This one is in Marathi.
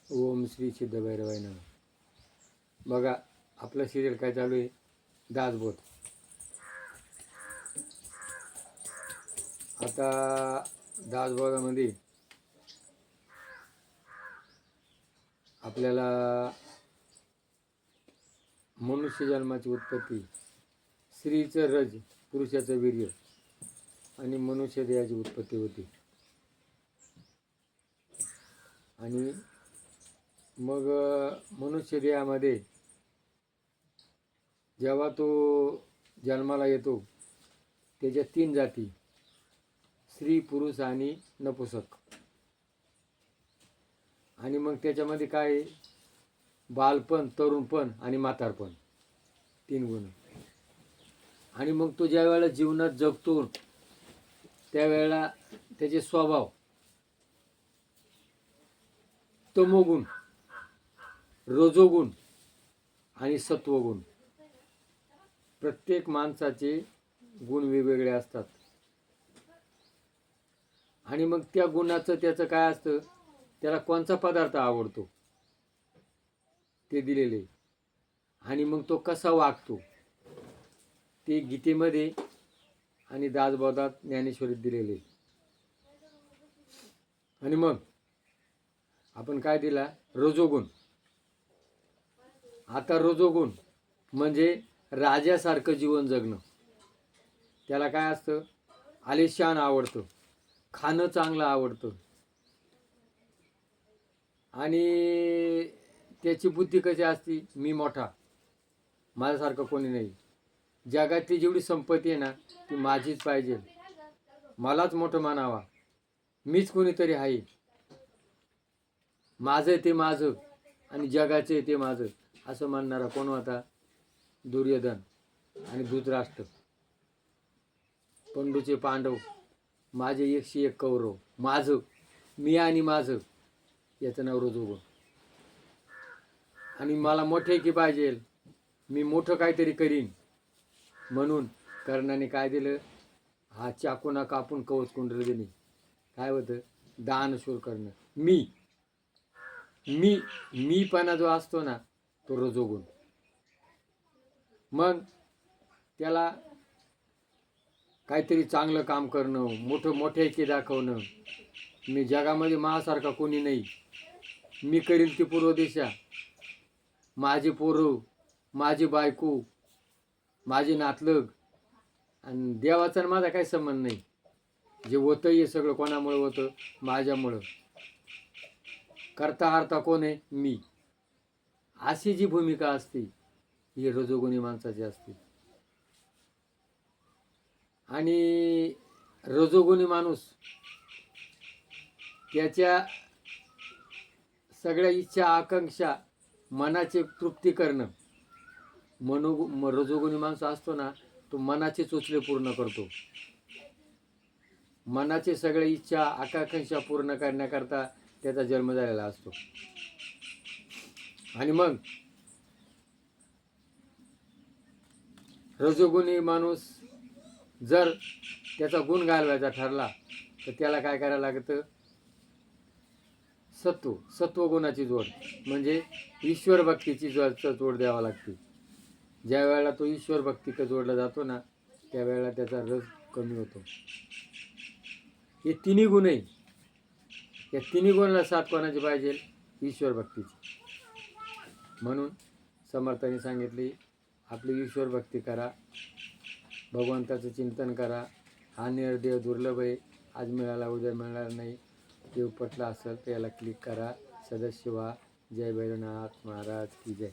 ओम श्री सिद्धभैरवाय नमः. बघा आपलं सिरियल काय चालू आहे, दासबोध. आता दासबोधामध्ये आपल्याला मनुष्य जन्माची उत्पत्ती, स्त्रीचं रज, पुरुषाचं वीर्य आणि मनुष्य देहाची उत्पत्ती होती. आणि मग मनुष्य देहामध्ये जेव्हा तो जन्माला येतो त्याच्या 3 जाती, स्त्री, पुरुष आणि नपुसक. आणि मग त्याच्यामध्ये काय आहे, बालपण, तरुणपण आणि म्हातारपण, 3 गुण. आणि मग तो ज्या वेळेला जीवनात जगतो त्यावेळेला त्याचे स्वभाव तमोगुण, रजोगुण आणि सत्वगुण, प्रत्येक माणसाचे गुण वेगवेगळे असतात. आणि मग त्या गुणाचं त्याचं काय असतं, त्याला कोणता पदार्थ आवडतो ते दिलेले, आणि मग तो कसा वागतो ते गीतेमध्ये आणि दासबोधात, ज्ञानेश्वरीत दिलेले. आणि मग आपण काय दिला, रजोगुण. आता रजोगुण म्हणजे राजासारखं जीवन जगणं. त्याला काय असतं, आलिशान आवडतं, खाणं चांगलं आवडतं, आणि त्याची बुद्धी कशी असती, मी मोठा, माझ्यासारखं कोणी नाही, जगातली जेवढी संपत्ती आहे ना ती माझीच पाहिजे, मलाच मोठं मानावा, मीच कोणीतरी आहे, माझं ते माझं आणि जगाचे ते माझं, असं म्हणणारा कोण होता, दुर्योधन आणि धृतराष्ट्र. पंडूचे पांडव, माझे 101 कौरव, माझं, मी आणि माझं, याचं नाव रजोगुण. आणि मला मोठे की पाहिजे, मी मोठं काहीतरी करीन, म्हणून कर्णाने काय दिलं, हा चाकूना कापून कवच कुंडल दिली. काय होतं, दानशूर करणं. मीपणा जो असतो ना तो रजोगुण. मग त्याला काहीतरी चांगलं काम करणं, मोठे दाखवणं, मी जगामध्ये माझ्यासारखा कोणी नाही, मी करील ती पूर्व दिशा, माझी पोरं, माझी बायको, माझी नातलग, आणि देवाचा माझा काही संबंध नाही, जे होतं हे सगळं कोणामुळे होतं, माझ्यामुळं. करता हरता कोण आहे, मी. अशी जी भूमिका असते ही रजोगुणी माणसाची असते. आणि रजोगुणी माणूस त्याच्या सगळ्या इच्छा, आकांक्षा, मनाची तृप्ती करणं. रजोगुणी माणूस असतो ना तो मनाचे चोचले पूर्ण करतो, मनाचे सगळ्या इच्छा, आकांक्षा पूर्ण करण्याकरता त्याचा जन्म झालेला असतो. आणि मग रजोगुणी माणूस जर त्याचा गुण घालवायचा ठरला तर त्याला काय करायला लागतं, सत्वगुणाची जोड, म्हणजे ईश्वर भक्तीची जोड द्यावा लागते. ज्या वेळेला तो ईश्वर भक्ती जोडला जातो ना त्यावेळेला त्याचा रस कमी होतो. हे 3 गुण आहे, या 3 गुणाला साथ कोणाची पाहिजे, ईश्वर भक्तीची. म्हणून समर्थांनी सांगितले, आपली ईश्वर भक्ती करा, भगवंताचं चिंतन करा. हा निर्देव दुर्लभ आहे, आज मिळाला उद्या मिळणार नाही. देव पटला असेल तर याला क्लिक करा, सदस्य व्हा. जय भैरवनाथ महाराज की जय.